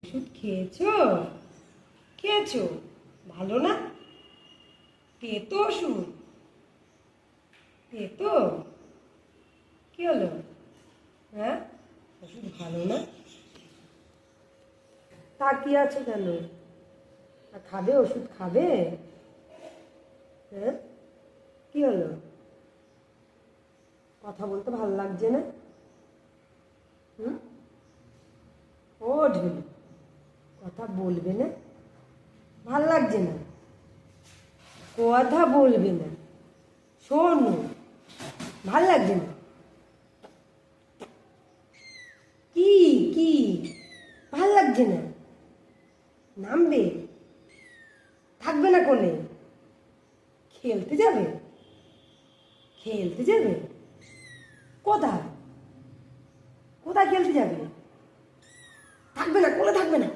ওষুধ খেয়েছো? খেয়েছো? ভালো না? তেতো ওষুধ? তেতো? কি হলো? হ্যাঁ, ওষুধ ভালো না? তাকিয়ে আছে কেন? আর খাবে, ওষুধ খাবে? হ্যাঁ, কি হলো? কথা বলতে ভালো লাগছে না? হুম? ও ঢুলি, কথা বলবে না? ভাল লাগছে না? কথা বলবে না? শোনো, ভাল লাগছে না? কি? কি ভাল লাগছে না? নামবে? থাকবে না কোলে? খেলতে যাবে? খেলতে যাবে? কোথায়? কোথায় খেলতে যাবে? থাকবে না, কোলে থাকবে না?